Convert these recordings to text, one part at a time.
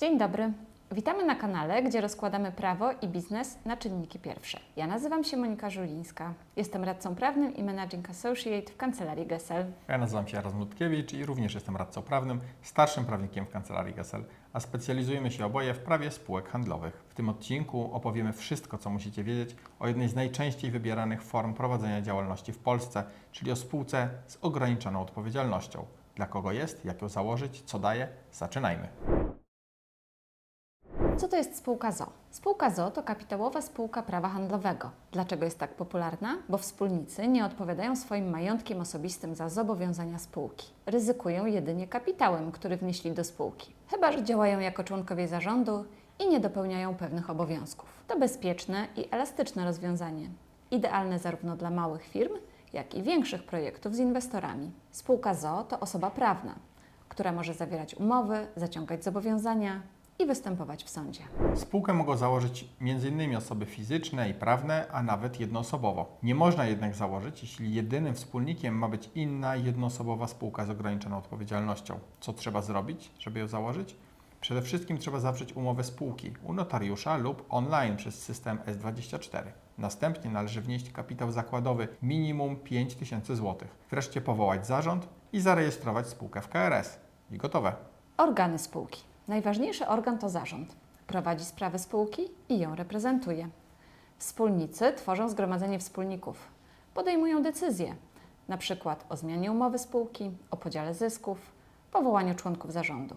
Dzień dobry. Witamy na kanale, gdzie rozkładamy prawo i biznes na czynniki pierwsze. Ja nazywam się Monika Żulińska. Jestem radcą prawnym i Managing Associate w Kancelarii Gesell. Ja nazywam się Jarosław Nutkiewicz i również jestem radcą prawnym, starszym prawnikiem w Kancelarii Gesell, a specjalizujemy się oboje w prawie spółek handlowych. W tym odcinku opowiemy wszystko, co musicie wiedzieć o jednej z najczęściej wybieranych form prowadzenia działalności w Polsce, czyli o spółce z ograniczoną odpowiedzialnością. Dla kogo jest, jak ją założyć, co daje? Zaczynajmy. Co to jest spółka z o.o.? Spółka z o.o. to kapitałowa spółka prawa handlowego. Dlaczego jest tak popularna? Bo wspólnicy nie odpowiadają swoim majątkiem osobistym za zobowiązania spółki. Ryzykują jedynie kapitałem, który wnieśli do spółki. Chyba że działają jako członkowie zarządu i nie dopełniają pewnych obowiązków. To bezpieczne i elastyczne rozwiązanie. Idealne zarówno dla małych firm, jak i większych projektów z inwestorami. Spółka z o.o. to osoba prawna, która może zawierać umowy, zaciągać zobowiązania i występować w sądzie. Spółkę mogą założyć m.in. osoby fizyczne i prawne, a nawet jednoosobowo. Nie można jednak założyć, jeśli jedynym wspólnikiem ma być inna jednoosobowa spółka z ograniczoną odpowiedzialnością. Co trzeba zrobić, żeby ją założyć? Przede wszystkim trzeba zawrzeć umowę spółki u notariusza lub online przez system S24. Następnie należy wnieść kapitał zakładowy minimum 5000 zł. Wreszcie powołać zarząd i zarejestrować spółkę w KRS. I gotowe. Organy spółki. Najważniejszy organ to zarząd. Prowadzi sprawy spółki i ją reprezentuje. Wspólnicy tworzą zgromadzenie wspólników. Podejmują decyzje, np. o zmianie umowy spółki, o podziale zysków, powołaniu członków zarządu.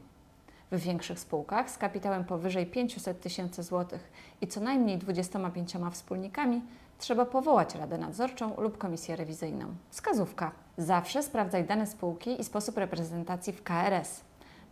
W większych spółkach z kapitałem powyżej 500 tysięcy złotych i co najmniej 25 wspólnikami trzeba powołać radę nadzorczą lub komisję rewizyjną. Wskazówka. Zawsze sprawdzaj dane spółki i sposób reprezentacji w KRS.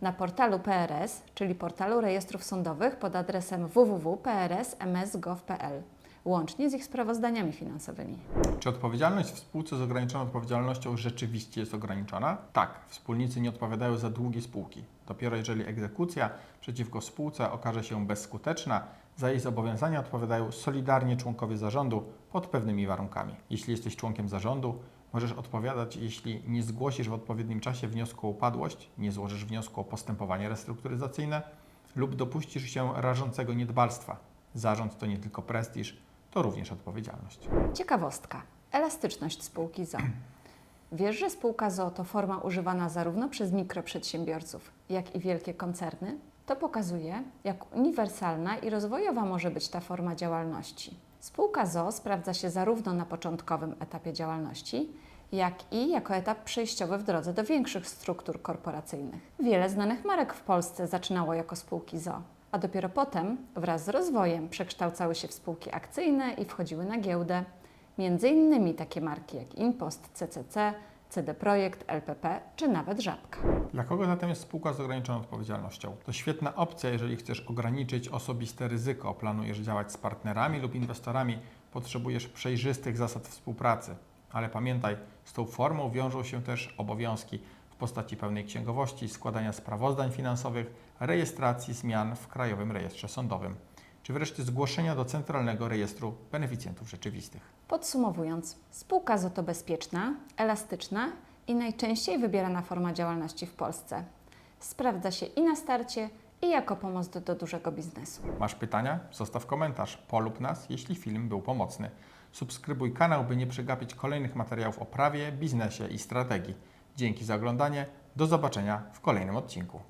Na portalu PRS, czyli portalu rejestrów sądowych pod adresem www.prs.ms.gov.pl, łącznie z ich sprawozdaniami finansowymi. Czy odpowiedzialność w spółce z ograniczoną odpowiedzialnością rzeczywiście jest ograniczona? Tak, wspólnicy nie odpowiadają za długi spółki. Dopiero jeżeli egzekucja przeciwko spółce okaże się bezskuteczna, za jej zobowiązania odpowiadają solidarnie członkowie zarządu pod pewnymi warunkami. Jeśli jesteś członkiem zarządu, możesz odpowiadać, jeśli nie zgłosisz w odpowiednim czasie wniosku o upadłość, nie złożysz wniosku o postępowanie restrukturyzacyjne lub dopuścisz się rażącego niedbalstwa. Zarząd to nie tylko prestiż, to również odpowiedzialność. Ciekawostka. Elastyczność spółki z o.o. Wiesz, że spółka z o.o. to forma używana zarówno przez mikroprzedsiębiorców, jak i wielkie koncerny? To pokazuje, jak uniwersalna i rozwojowa może być ta forma działalności. Spółka z o.o. sprawdza się zarówno na początkowym etapie działalności, jak i jako etap przejściowy w drodze do większych struktur korporacyjnych. Wiele znanych marek w Polsce zaczynało jako spółki z o.o., a dopiero potem, wraz z rozwojem, przekształcały się w spółki akcyjne i wchodziły na giełdę. Między innymi takie marki jak Impost, CCC, CD Projekt, LPP czy nawet Żabka. Dla kogo zatem jest spółka z ograniczoną odpowiedzialnością? To świetna opcja, jeżeli chcesz ograniczyć osobiste ryzyko, planujesz działać z partnerami lub inwestorami, potrzebujesz przejrzystych zasad współpracy. Ale pamiętaj, z tą formą wiążą się też obowiązki w postaci pełnej księgowości, składania sprawozdań finansowych, rejestracji zmian w Krajowym Rejestrze Sądowym, czy wreszcie zgłoszenia do Centralnego Rejestru Beneficjentów Rzeczywistych. Podsumowując, spółka z o.o. to bezpieczna, elastyczna i najczęściej wybierana forma działalności w Polsce. Sprawdza się i na starcie, i jako pomost do dużego biznesu. Masz pytania? Zostaw komentarz, polub nas, jeśli film był pomocny. Subskrybuj kanał, by nie przegapić kolejnych materiałów o prawie, biznesie i strategii. Dzięki za oglądanie, do zobaczenia w kolejnym odcinku.